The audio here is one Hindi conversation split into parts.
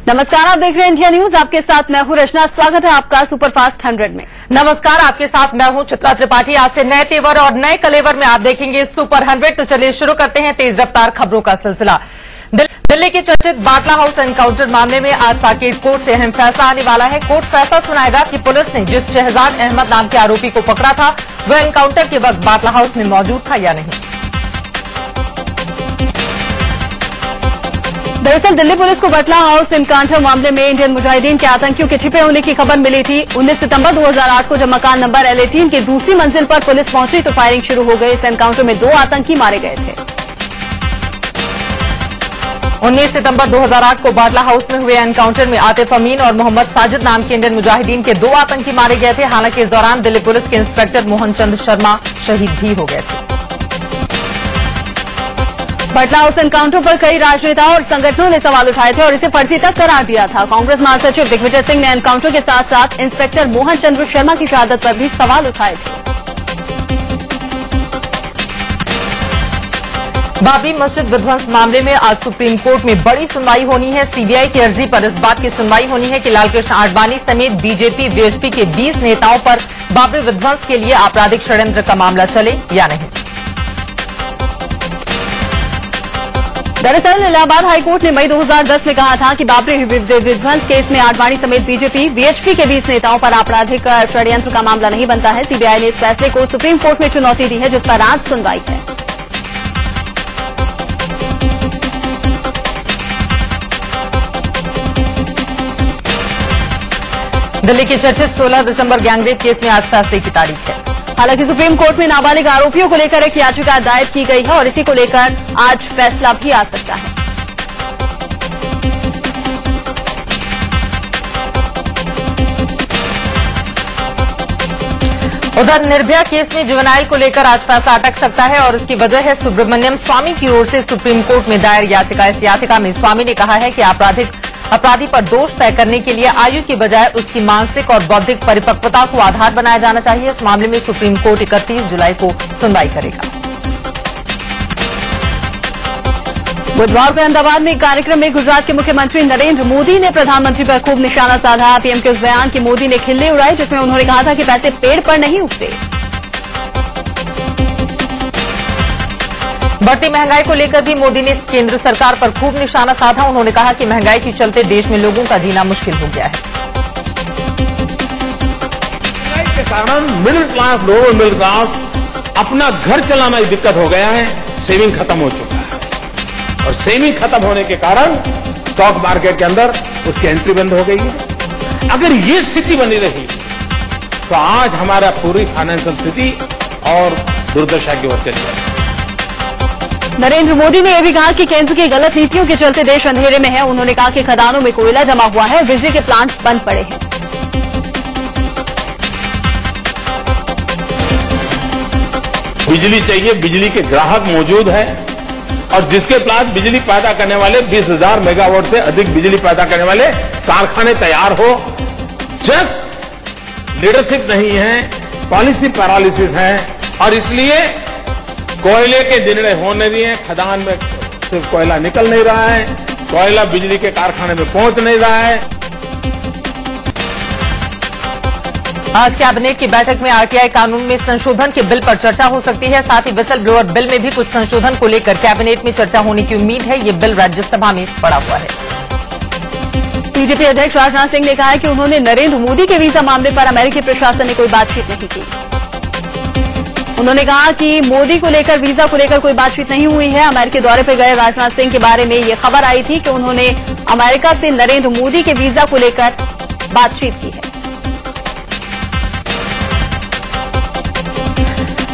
नमस्कार, आप देख रहे हैं इंडिया न्यूज। आपके साथ मैं हूं रचना। स्वागत है आपका सुपरफास्ट 100 में। नमस्कार, आपके साथ मैं हूं चित्रा त्रिपाठी। आज से नए तेवर और नए कलेवर में आप देखेंगे सुपर 100। तो चलिए शुरू करते हैं तेज रफ्तार खबरों का सिलसिला। दिल्ली के चर्चित बाटला हाउस एनकाउंटर मामले में आज साकेत कोर्ट से अहम फैसला आने वाला है। कोर्ट फैसला सुनाएगा कि पुलिस ने जिस शहजाद अहमद नाम के आरोपी को पकड़ा था वह एनकाउंटर के वक्त बाटला हाउस में मौजूद था या नहीं। दरअसल दिल्ली पुलिस को बाटला हाउस एनकाउंटर मामले में इंडियन मुजाहिदीन के आतंकियों के छिपे होने की खबर मिली थी। 19 सितंबर 2008 को जब मकान नंबर L18 की दूसरी मंजिल पर पुलिस पहुंची तो फायरिंग शुरू हो गई। इस एनकाउंटर में 2 आतंकी मारे गए थे। 19 सितंबर 2008 को बाटला हाउस में हुए एनकाउंटर में आतिफ अमीन और मोहम्मद साजिद नाम के इंडियन मुजाहिदीन के 2 आतंकी मारे गए थे। हालांकि इस दौरान दिल्ली पुलिस के इंस्पेक्टर मोहन चंद शर्मा शहीद भी हो गए थे। बाटला हाउस एनकाउंटर पर कई राजनेताओं और संगठनों ने सवाल उठाए थे और इसे फर्जी तक करार दिया था। कांग्रेस महासचिव दिग्विजय सिंह ने एनकाउंटर के साथ साथ इंस्पेक्टर मोहन चंद्र शर्मा की शहादत पर भी सवाल उठाए थे। बाबरी मस्जिद विध्वंस मामले में आज सुप्रीम कोर्ट में बड़ी सुनवाई होनी है। सीबीआई की अर्जी पर इस बात की सुनवाई होनी है कि लालकृष्ण आडवाणी समेत बीजेपी वीएचपी के 20 नेताओं पर बाबरी विध्वंस के लिए आपराधिक षड्यंत्र का मामला चले या नहीं। दरअसल इलाहाबाद हाईकोर्ट ने मई 2010 में कहा था कि बाबरी विध्वंस केस में आडवाणी समेत बीजेपी वीएचपी के 20 नेताओं पर आपराधिक षड्यंत्र का मामला नहीं बनता है। सीबीआई ने इस फैसले को सुप्रीम कोर्ट में चुनौती दी है, जिस पर आज सुनवाई है। दिल्ली के चर्चित 16 दिसंबर गैंगरेप केस में आज फैसले की तारीख है। हालांकि सुप्रीम कोर्ट में नाबालिग आरोपियों को लेकर एक याचिका दायर की गई है और इसी को लेकर आज फैसला भी आ सकता है। उधर निर्भया केस में जुवेनाइल को लेकर आज फैसला अटक सकता है और इसकी वजह है सुब्रमण्यम स्वामी की ओर से सुप्रीम कोर्ट में दायर याचिका। इस याचिका में स्वामी ने कहा है कि अपराधी पर दोष तय करने के लिए आयु की बजाय उसकी मानसिक और बौद्धिक परिपक्वता को आधार बनाया जाना चाहिए। इस मामले में सुप्रीम कोर्ट 31 जुलाई को सुनवाई करेगा। बुधवार को अहमदाबाद में एक कार्यक्रम में गुजरात के मुख्यमंत्री नरेंद्र मोदी ने प्रधानमंत्री पर खूब निशाना साधा। पीएम के उस बयान की मोदी ने खिल्ली उड़ाई जिसमें उन्होंने कहा था कि पैसे पेड़ पर नहीं उगते। बढ़ती महंगाई को लेकर भी मोदी ने केंद्र सरकार पर खूब निशाना साधा। उन्होंने कहा कि महंगाई के चलते देश में लोगों का जीना मुश्किल हो गया है। महंगाई के कारण middle class, lower middle class अपना घर चलाना ही दिक्कत हो गया है। सेविंग खत्म हो चुका है और सेविंग खत्म होने के कारण स्टॉक मार्केट के अंदर उसकी एंट्री बंद हो गई है। अगर ये स्थिति बनी रही तो आज हमारा पूरी फाइनेंशियल स्थिति और दुर्दशा की ओर चली जाएगी। नरेंद्र मोदी ने यह भी कहा कि केंद्र की गलत नीतियों के चलते देश अंधेरे में है। उन्होंने कहा कि खदानों में कोयला जमा हुआ है, बिजली के प्लांट बंद पड़े हैं। बिजली चाहिए, बिजली के ग्राहक मौजूद है और जिसके पास बिजली पैदा करने वाले 20,000 मेगावाट से अधिक बिजली पैदा करने वाले कारखाने तैयार हो। जस्ट लीडरशिप नहीं है, पॉलिसी पैरालिसिस है और इसलिए कोयले के निर्णय होने दिए। खदान में सिर्फ कोयला निकल नहीं रहा है, कोयला बिजली के कारखाने में पहुंच नहीं रहा है। आज कैबिनेट की बैठक में आरटीआई कानून में संशोधन के बिल पर चर्चा हो सकती है। साथ ही विसल ब्लोअर बिल में भी कुछ संशोधन को लेकर कैबिनेट में चर्चा होने की उम्मीद है। ये बिल राज्यसभा में पड़ा हुआ है। बीजेपी अध्यक्ष राजनाथ सिंह ने कहा है कि उन्होंने नरेंद्र मोदी के वीजा मामले पर अमेरिकी प्रशासन ने कोई बातचीत नहीं की। उन्होंने कहा कि मोदी को लेकर, वीजा को लेकर कोई बातचीत नहीं हुई है। अमेरिकी दौरे पर गए राजनाथ सिंह के बारे में ये खबर आई थी कि उन्होंने अमेरिका से नरेंद्र मोदी के वीजा को लेकर बातचीत की है।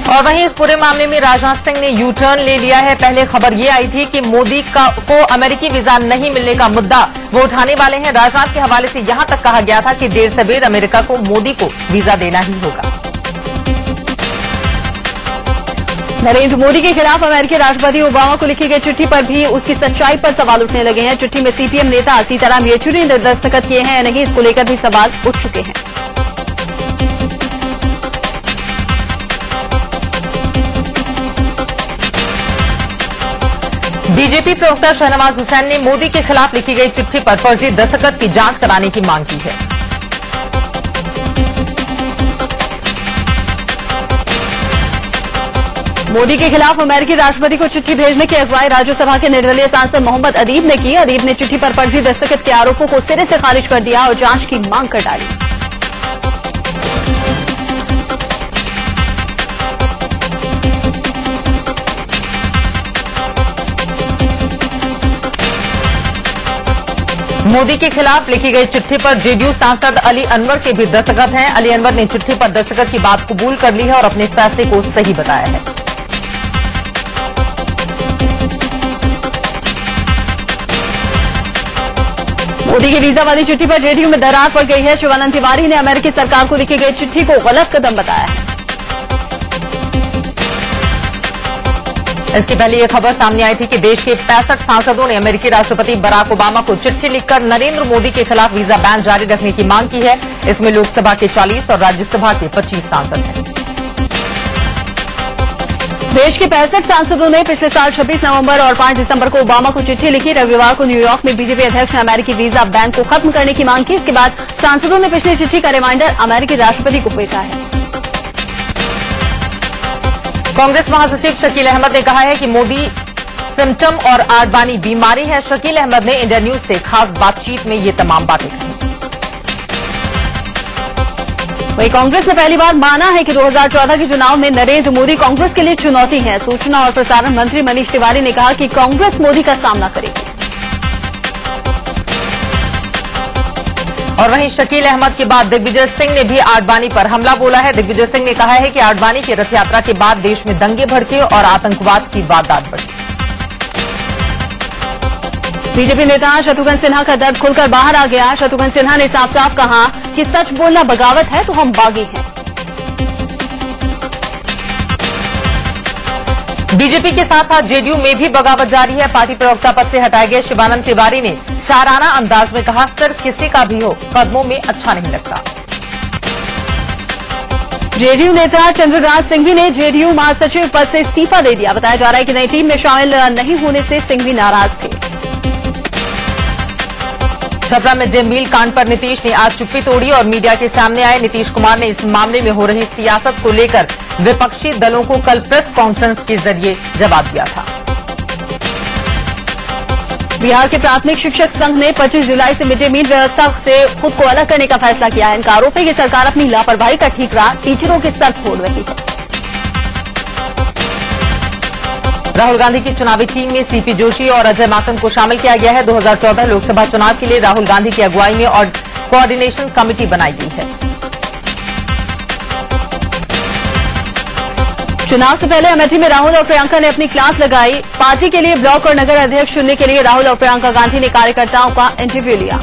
और वहीं इस पूरे मामले में राजनाथ सिंह ने यू टर्न ले लिया है। पहले खबर ये आई थी कि मोदी को अमेरिकी वीजा नहीं मिलने का मुद्दा वो उठाने वाले हैं। राजनाथ के हवाले से यहां तक कहा गया था कि देर सवेर अमेरिका को मोदी को वीजा देना ही होगा। नरेंद्र मोदी के खिलाफ अमेरिकी राष्ट्रपति ओबामा को लिखी गई चिट्ठी पर भी उसकी सच्चाई पर सवाल उठने लगे हैं। चिट्ठी में सीपीएम नेता सीताराम येचुरी ने दस्तखत किए हैं या नहीं, इसको लेकर भी सवाल उठ चुके हैं। बीजेपी प्रवक्ता शहनवाज हुसैन ने मोदी के खिलाफ लिखी गई चिट्ठी पर फर्जी दस्तखत की जांच कराने की मांग की है। मोदी के खिलाफ अमेरिकी राष्ट्रपति को चिट्ठी भेजने की अगुवाई राज्यसभा के निर्दलीय सांसद मोहम्मद अदीब ने की। अदीब ने चिट्ठी पर फर्जी दस्तखत के आरोपों को सिरे से खारिज कर दिया और जांच की मांग कर डाली। मोदी के खिलाफ लिखी गई चिट्ठी पर जेडीयू सांसद अली अनवर के भी दस्तखत हैं। अली अनवर ने चिट्ठी पर दस्तखत की बात कबूल कर ली है और अपने फैसले को सही बताया है। मोदी की वीजा वाली चिट्ठी पर जेडीयू में दरार पड़ गई है। शिवानंद तिवारी ने अमेरिकी सरकार को लिखी गई चिट्ठी को गलत कदम बताया है। इसकी पहले यह खबर सामने आई थी कि देश के 65 सांसदों ने अमेरिकी राष्ट्रपति बराक ओबामा को चिट्ठी लिखकर नरेंद्र मोदी के खिलाफ वीजा बैन जारी रखने की मांग की है। इसमें लोकसभा के 40 और राज्यसभा के 25 सांसद हैं। देश के 65 सांसदों ने पिछले साल 26 नवंबर और 5 दिसंबर को ओबामा को चिट्ठी लिखी। रविवार को न्यूयॉर्क में बीजेपी अध्यक्ष ने अमेरिकी वीजा बैन को खत्म करने की मांग की। इसके बाद सांसदों ने पिछली चिट्ठी का रिमाइंडर अमेरिकी राष्ट्रपति को भेजा है। कांग्रेस महासचिव शकील अहमद ने कहा है कि मोदी सिम्टम और आडवाणी बीमारी है। शकील अहमद ने इंडिया न्यूज से खास बातचीत में ये तमाम बातें कही। वहीं कांग्रेस ने पहली बार माना है कि 2014 के चुनाव में नरेंद्र मोदी कांग्रेस के लिए चुनौती है। सूचना और प्रसारण मंत्री मनीष तिवारी ने कहा कि कांग्रेस मोदी का सामना करेगी। और वहीं शकील अहमद के बाद दिग्विजय सिंह ने भी आडवाणी पर हमला बोला है। दिग्विजय सिंह ने कहा है कि आडवाणी की रथ यात्रा के बाद देश में दंगे भड़के और आतंकवाद की वारदात बढ़ी। बीजेपी नेता शत्रुघ्न सिन्हा का दर्द खुलकर बाहर आ गया। शत्रुघ्न सिन्हा ने साफ साफ कहा कि सच बोलना बगावत है तो हम बागी हैं। बीजेपी के साथ साथ जेडीयू में भी बगावत जारी है। पार्टी प्रवक्ता पद से हटाए गए शिवानंद तिवारी ने शाराना अंदाज में कहा, सिर्फ किसी का भी हो कदमों में अच्छा नहीं लगता। जेडीयू नेता चंद्रराज सिंघवी ने जेडीयू महासचिव पद से इस्तीफा दे दिया। बताया जा रहा है कि नई टीम में शामिल नहीं होने से सिंघवी नाराज थे। छपरा में जमील कांड पर नीतीश ने आज चुप्पी तोड़ी और मीडिया के सामने आए। नीतीश कुमार ने इस मामले में हो रही सियासत को लेकर विपक्षी दलों को कल प्रेस कॉन्फ्रेंस के जरिए जवाब दिया था। बिहार के प्राथमिक शिक्षक संघ ने 25 जुलाई से मिड डे मील व्यवस्था से खुद को अलग करने का फैसला किया है। इनका आरोप है कि सरकार अपनी लापरवाही का ठीकरा टीचरों के सर फोड़ रही है। राहुल गांधी की चुनावी टीम में सीपी जोशी और अजय माकन को शामिल किया गया है। 2014 लोकसभा चुनाव के लिए राहुल गांधी की अगुवाई में और कोऑर्डिनेशन कमेटी बनाई गई है। चुनाव से पहले अमेठी में राहुल और प्रियंका ने अपनी क्लास लगाई। पार्टी के लिए ब्लॉक और नगर अध्यक्ष चुनने के लिए राहुल और प्रियंका गांधी ने कार्यकर्ताओं का इंटरव्यू लिया।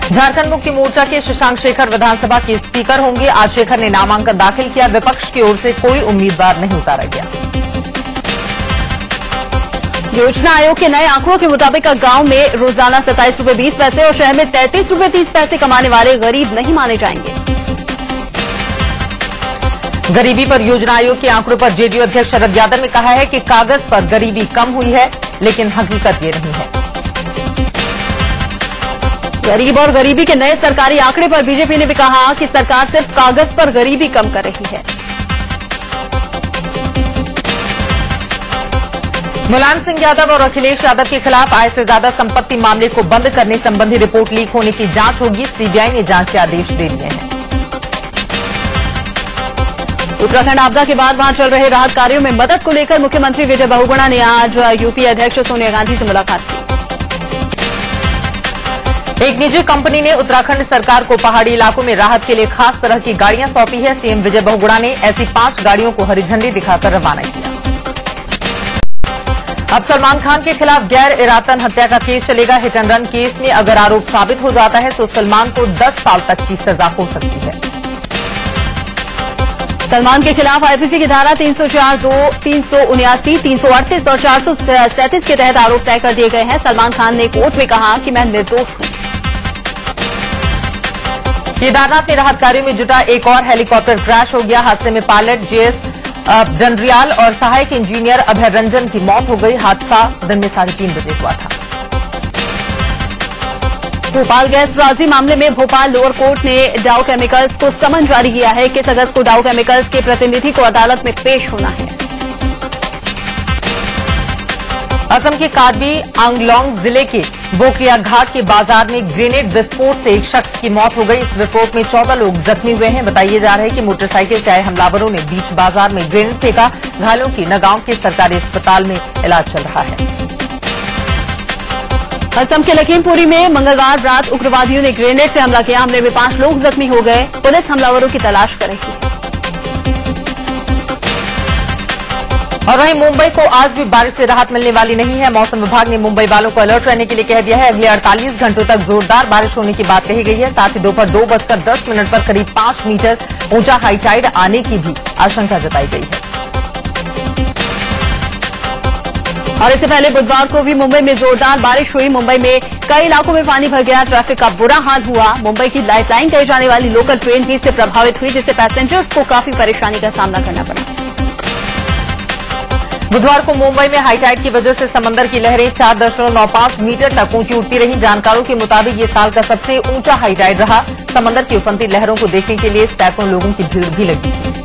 झारखंड मुक्ति मोर्चा के शशांक शेखर विधानसभा के स्पीकर होंगे। आज शेखर ने नामांकन दाखिल किया। विपक्ष की ओर से कोई उम्मीदवार नहीं उतारा गया। योजना आयोग के नए आंकड़ों के मुताबिक गांव में रोजाना 27 रुपये 20 पैसे और शहर में 33 रुपये 30 पैसे कमाने वाले गरीब नहीं माने जाएंगे। गरीबी पर योजना आयोग के आंकड़ों पर जेडीयू अध्यक्ष शरद यादव ने कहा है कि कागज पर गरीबी कम हुई है, लेकिन हकीकत ये नहीं है। गरीब और गरीबी के नए सरकारी आंकड़े पर बीजेपी ने भी कहा कि सरकार सिर्फ कागज पर गरीबी कम कर रही है। मुलायम सिंह यादव और अखिलेश यादव के खिलाफ आय से ज्यादा संपत्ति मामले को बंद करने संबंधी रिपोर्ट लीक होने की जांच होगी। सीबीआई ने जांच के आदेश दे दिए हैं। उत्तराखंड आपदा के बाद वहां चल रहे राहत कार्यों में मदद को लेकर मुख्यमंत्री विजय बहुगुणा ने आज यूपी अध्यक्ष सोनिया गांधी से मुलाकात की। एक निजी कंपनी ने उत्तराखंड सरकार को पहाड़ी इलाकों में राहत के लिए खास तरह की गाड़ियां सौंपी है। सीएम विजय बहुगुणा ने ऐसी 5 गाड़ियों को हरी झंडी दिखाकर रवाना किया। अब सलमान खान के खिलाफ गैर इरादतन हत्या का केस चलेगा। हिट एंड रन केस में अगर आरोप साबित हो जाता है तो सलमान को 10 साल तक की सजा हो सकती है। सलमान के खिलाफ आईपीसी की धारा 304(2), 379, 338 और 437 के तहत आरोप तय कर दिए गए हैं। सलमान खान ने कोर्ट में कहा कि मैं निर्दोष हूं। केदारनाथ में राहत कार्यों में जुटा एक और हेलीकॉप्टर क्रैश हो गया। हादसे में पायलट जेएस जनरियाल और सहायक इंजीनियर अभय रंजन की मौत हो गई। हादसा दिन में 3:30 बजे हुआ था। भोपाल गैस राजी मामले में भोपाल लोअर कोर्ट ने डाउ केमिकल्स को समन जारी किया है। 21 अगस्त को डाउ केमिकल्स के प्रतिनिधि को अदालत में पेश होना है। असम के कार्बी आंगलोंग जिले के बोकिया घाट के बाजार में ग्रेनेड विस्फोट से एक शख्स की मौत हो गई। इस विस्फोट में 14 लोग जख्मी हुए हैं। बताया जा रहा है कि मोटरसाइकिल से आए हमलावरों ने बीच बाजार में ग्रेनेड फेंका। घायलों की नगांव के सरकारी अस्पताल में इलाज चल रहा है। असम के लखीमपुरी में मंगलवार रात उग्रवादियों ने ग्रेनेड से हमला किया। हमले में 5 लोग जख्मी हो गए। पुलिस हमलावरों की तलाश कर रही है। और वहीं मुंबई को आज भी बारिश से राहत मिलने वाली नहीं है। मौसम विभाग ने मुंबई वालों को अलर्ट रहने के लिए कह दिया है। अगले 48 घंटों तक जोरदार बारिश होने की बात कही गई है। साथ ही दोपहर 2:10 पर करीब 5 मीटर ऊंचा हाईटाइड आने की भी आशंका जताई गई है। और इससे पहले बुधवार को भी मुंबई में जोरदार बारिश हुई। मुंबई में कई इलाकों में पानी भर गया। ट्रैफिक का बुरा हाल हुआ। मुंबई की लाइफलाइन कही जाने वाली लोकल ट्रेन भी इससे प्रभावित हुई, जिससे पैसेंजर्स को काफी परेशानी का सामना करना पड़ा। बुधवार को मुंबई में हाईटाइड की वजह से समंदर की लहरें 4.95 मीटर तक ऊंची उठती रही। जानकारों के मुताबिक ये साल का सबसे ऊंचा हाईटाइड रहा। समंदर की उफनती लहरों को देखने के लिए सैकड़ों लोगों की भीड़ भी लगी थी।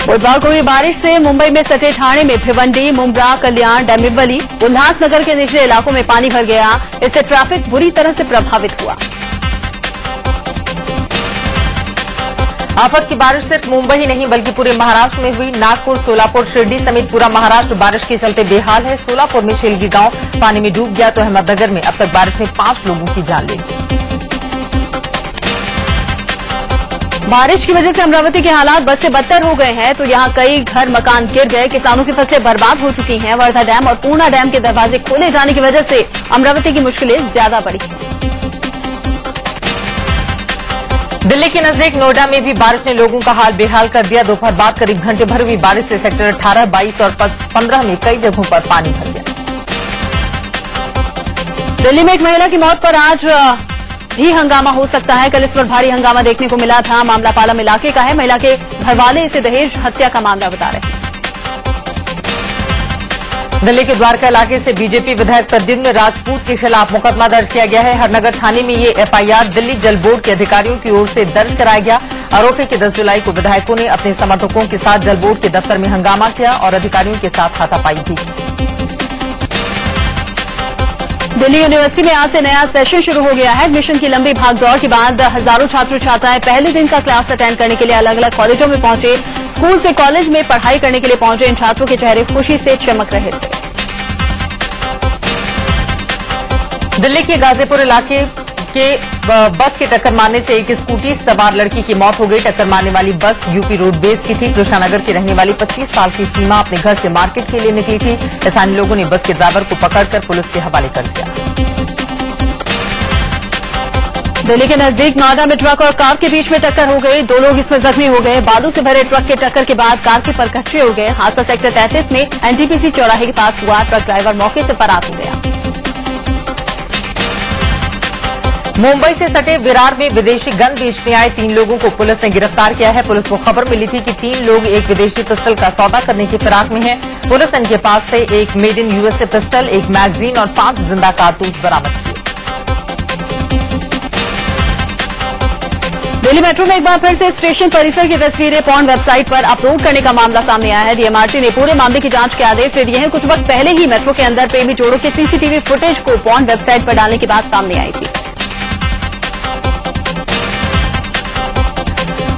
बुधवार को हुई बारिश से मुंबई में सटे ठाणे में भिवंडी, मुंब्रा, कल्याण, डैमिवली, उल्लासनगर के निचले इलाकों में पानी भर गया। इससे ट्रैफिक बुरी तरह से प्रभावित हुआ। आफत की बारिश सिर्फ मुंबई ही नहीं बल्कि पूरे महाराष्ट्र में हुई। नागपुर, सोलापुर, शिरडी समेत पूरा महाराष्ट्र बारिश के चलते बेहाल है। सोलापुर में शेलगी गांव पानी में डूब गया तो अहमदनगर में अब तक बारिश में 5 लोगों की जान ले ली। बारिश की वजह से अमरावती के हालात बद से बदतर हो गए हैं, तो यहां कई घर मकान गिर गए। किसानों की फसलें बर्बाद हो चुकी हैं। वर्धा डैम और पूर्णा डैम के दरवाजे खोले जाने की वजह से अमरावती की मुश्किलें ज्यादा बढ़ी हैं। दिल्ली के नजदीक नोएडा में भी बारिश ने लोगों का हाल बेहाल कर दिया। दोपहर बाद करीब घंटे भर हुई बारिश से सेक्टर 18, 22 और 15 में कई जगहों पर पानी भर गया। दिल्ली में एक महिला की मौत पर आज भी हंगामा हो सकता है। कल इस पर भारी हंगामा देखने को मिला था। मामला पालम इलाके का है। महिला के घरवाले इसे दहेज हत्या का मामला बता रहे हैं। दिल्ली के द्वारका इलाके से बीजेपी विधायक प्रद्युम्न राजपूत के खिलाफ मुकदमा दर्ज किया गया है। हरनगर थाने में ये एफआईआर दिल्ली जल बोर्ड के अधिकारियों की ओर से दर्ज कराया गया। आरोप है कि 10 जुलाई को विधायकों ने अपने समर्थकों के साथ जल बोर्ड के दफ्तर में हंगामा किया और अधिकारियों के साथ हाथापाई की। दिल्ली यूनिवर्सिटी में आज से नया सेशन शुरू हो गया है। एडमिशन की लंबी भागदौड़ के बाद हजारों छात्र छात्राएं पहले दिन का क्लास अटेंड करने के लिए अलग अलग कॉलेजों में पहुंचे। स्कूल से कॉलेज में पढ़ाई करने के लिए पहुंचे इन छात्रों के चेहरे खुशी से चमक रहे थे। दिल्ली के गाजीपुर इलाके के बस के टक्कर मारने से एक स्कूटी सवार लड़की की मौत हो गई। टक्कर मारने वाली बस यूपी रोडवेज की थी। कृष्णानगर की रहने वाली 25 साल की सीमा अपने घर से मार्केट के लिए निकली थी। स्थानीय लोगों ने बस के ड्राइवर को पकड़कर पुलिस के हवाले कर दिया। दिल्ली के नजदीक नोएडा में ट्रक और कार के बीच में टक्कर हो गई। 2 लोग इसमें जख्मी हो गए। बालू से भरे ट्रक के टक्कर के बाद कार के परखच्चे हो गए। हादसा सेक्टर 33 में एनटीपीसी चौराहे के पास हुआ। ट्रक ड्राइवर मौके से फरार हो गया। मुंबई से सटे विरार में विदेशी गन बेचने आए 3 लोगों को पुलिस ने गिरफ्तार किया है। पुलिस को खबर मिली थी कि 3 लोग एक विदेशी पिस्टल का सौदा करने की फिराक में हैं। पुलिस ने इनके पास से एक मेड इन यूएसए पिस्टल, एक मैगजीन और 5 जिंदा कारतूस बरामद किए। दिल्ली मेट्रो में एक बार फिर से स्टेशन परिसर की तस्वीरें पॉर्न वेबसाइट पर अपलोड करने का मामला सामने आया है। डीएमआरसी ने पूरे मामले की जांच के आदेश दे दिए हैं। कुछ वक्त पहले ही मेट्रो के अंदर प्रेमी जोड़ों के सीसीटीवी फुटेज को पॉर्न वेबसाइट पर डालने की बात सामने आई थी।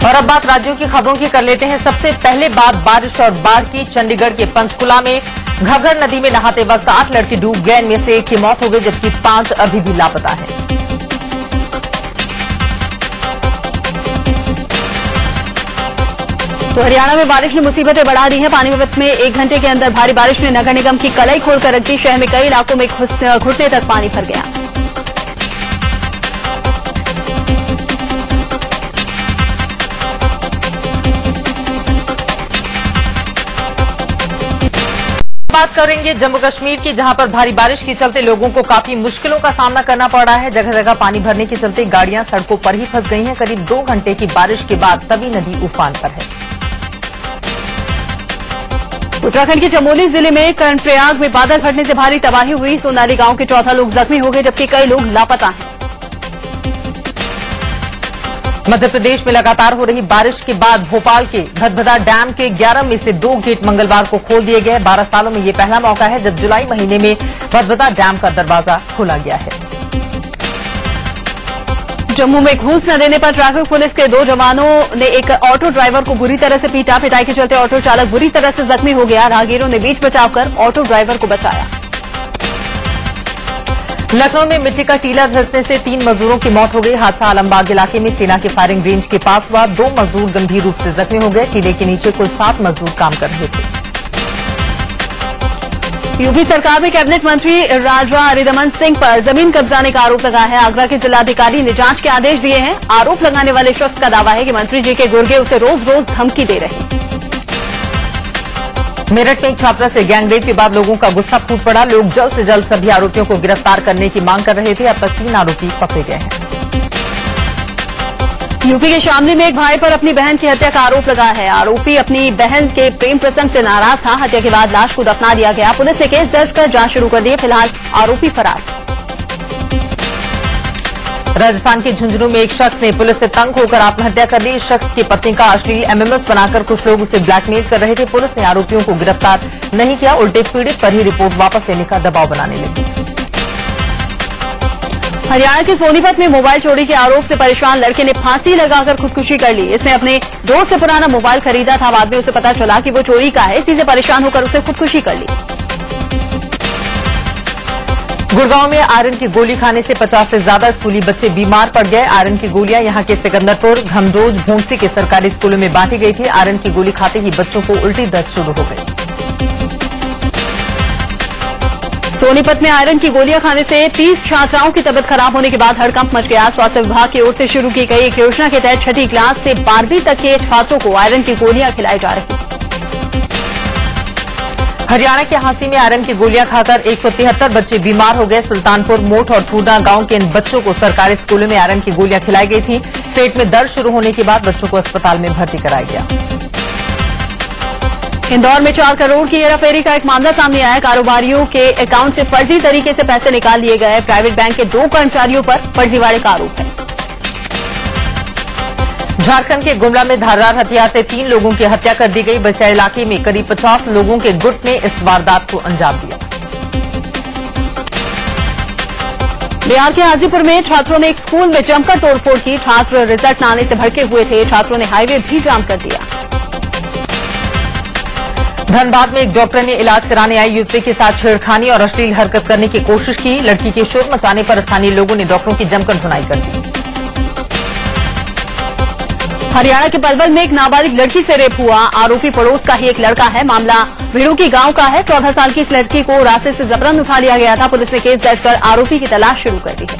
और अब बात राज्यों की खबरों की कर लेते हैं। सबसे पहले बात बारिश और बाढ़ की। चंडीगढ़ के पंचकुला में घग्गर नदी में नहाते वक्त 8 लड़के डूब गए। इनमें से 1 की मौत हो गई जबकि 5 अभी भी लापता है। तो हरियाणा में बारिश ने मुसीबतें बढ़ा दी हैं। पानीपत में 1 घंटे के अंदर भारी बारिश ने नगर निगम की कलाई खोलकर रख दी। शहर में कई इलाकों में घुटने तक पानी भर गया। बात करेंगे जम्मू कश्मीर की, जहां पर भारी बारिश के चलते लोगों को काफी मुश्किलों का सामना करना पड़ रहा है। जगह जगह पानी भरने के चलते गाड़ियां सड़कों पर ही फंस गई हैं। करीब 2 घंटे की बारिश के बाद तवी नदी उफान पर है। उत्तराखंड के चमोली जिले में कर्णप्रयाग में बादल फटने से भारी तबाही हुई। सोनाली गांव के 14 लोग जख्मी हो गए, जबकि कई लोग लापता हैं। मध्य प्रदेश में लगातार हो रही बारिश के बाद भोपाल के भदभदा डैम के 11 में से 2 गेट मंगलवार को खोल दिए गए। 12 सालों में ये पहला मौका है जब जुलाई महीने में भदभदा डैम का दरवाजा खोला गया है। जम्मू में घूस न देने पर ट्रैफिक पुलिस के 2 जवानों ने एक ऑटो ड्राइवर को बुरी तरह से पीटा। पिटाई के चलते ऑटो चालक बुरी तरह से जख्मी हो गया। राहगीरों ने बीच बचाव कर ऑटो ड्राइवर को बचाया। लखनऊ में मिट्टी का टीला धंसने से 3 मजदूरों की मौत हो गई। हादसा आलमबाग इलाके में सेना के फायरिंग रेंज के पास हुआ। 2 मजदूर गंभीर रूप से जख्मी हो गए। टीले के नीचे कुल 7 मजदूर काम कर रहे थे। यूपी सरकार में कैबिनेट मंत्री राजा रिदमन सिंह पर जमीन कब्जाने का आरोप लगा है। आगरा के जिलाधिकारी ने जांच के आदेश दिए हैं। आरोप लगाने वाले शख्स का दावा है कि मंत्री जी के गुर्गे उसे रोज रोज धमकी दे रहे हैं। मेरठ में एक छात्रा से गैंगरेप के बाद लोगों का गुस्सा फूट पड़ा। लोग जल्द से जल्द सभी आरोपियों को गिरफ्तार करने की मांग कर रहे थे। अब तक 3 आरोपी पकड़े गए हैं। यूपी के शामली में एक भाई पर अपनी बहन की हत्या का आरोप लगा है। आरोपी अपनी बहन के प्रेम प्रसंग से नाराज था। हत्या के बाद लाश को दफना दिया गया। पुलिस ने केस दर्ज कर जांच शुरू कर दी है। फिलहाल आरोपी फरार। राजस्थान के झुंझुनू में एक शख्स ने पुलिस से तंग होकर आत्महत्या कर ली। इस शख्स की पत्नी का अश्लील एमएमएस बनाकर कुछ लोग उसे ब्लैकमेल कर रहे थे। पुलिस ने आरोपियों को गिरफ्तार नहीं किया, उल्टे पीड़ित पर ही रिपोर्ट वापस लेने का दबाव बनाने लगी। हरियाणा के सोनीपत में मोबाइल चोरी के आरोप से परेशान लड़के ने फांसी लगाकर खुदकुशी कर ली। इसने अपने दोस्त से पुराना मोबाइल खरीदा था। बाद में उसे पता चला कि वो चोरी का है। इसी से परेशान होकर उसे खुदकुशी कर ली। गुड़गांव में आयरन की गोली खाने से 50 से ज्यादा स्कूली बच्चे बीमार पड़ गए। आयरन की गोलियां यहां के सिकंदरपुर, घमरोज, भूंसी के सरकारी स्कूलों में बांटी गई थी। आयरन की गोली खाते ही बच्चों को उल्टी दस्त शुरू हो गई। सोनीपत में आयरन की गोलियां खाने से 30 छात्राओं की तबीयत खराब होने के बाद हड़कंप मच गया। स्वास्थ्य विभाग की ओर से शुरू की गई एक योजना के तहत 6ठी क्लास से 12वीं तक के छात्रों को आयरन की गोलियां खिलाई जा रही। हरियाणा के हांसी में आयरन की गोलियां खाकर 173 बच्चे बीमार हो गए। सुल्तानपुर, मोठ और ठूडा गांव के इन बच्चों को सरकारी स्कूलों में आयरन की गोलियां खिलाई गई थी। पेट में दर्द शुरू होने के बाद बच्चों को अस्पताल में भर्ती कराया गया। इंदौर में 4 करोड़ की हेराफेरी का एक मामला सामने आया। कारोबारियों के अकाउंट से फर्जी तरीके से पैसे निकाल लिए गए। प्राइवेट बैंक के 2 कर्मचारियों पर फर्जीवाड़े का आरोप है। झारखंड के गुमला में धारदार हथियार से 3 लोगों की हत्या कर दी गई। बसिया इलाके में करीब 50 लोगों के गुट ने इस वारदात को अंजाम दिया। बिहार के हाजीपुर में छात्रों ने एक स्कूल में जमकर तोड़फोड़ की। छात्र रिजल्ट न आने से भड़के हुए थे। छात्रों ने हाईवे भी जाम कर दिया। धनबाद में एक डॉक्टर ने इलाज कराने आई युवती के साथ छेड़खानी और अश्लील हरकत करने की कोशिश की। लड़की के शोर मचाने पर स्थानीय लोगों ने डॉक्टरों की जमकर धुनाई कर दी। हरियाणा के पलवल में एक नाबालिग लड़की से रेप हुआ। आरोपी पड़ोस का ही एक लड़का है। मामला भिड़ूकी गांव का है। 14 साल की इस लड़की को रास्ते से जबरन उठा लिया गया था। पुलिस ने केस दर्ज कर आरोपी की तलाश शुरू कर दी है।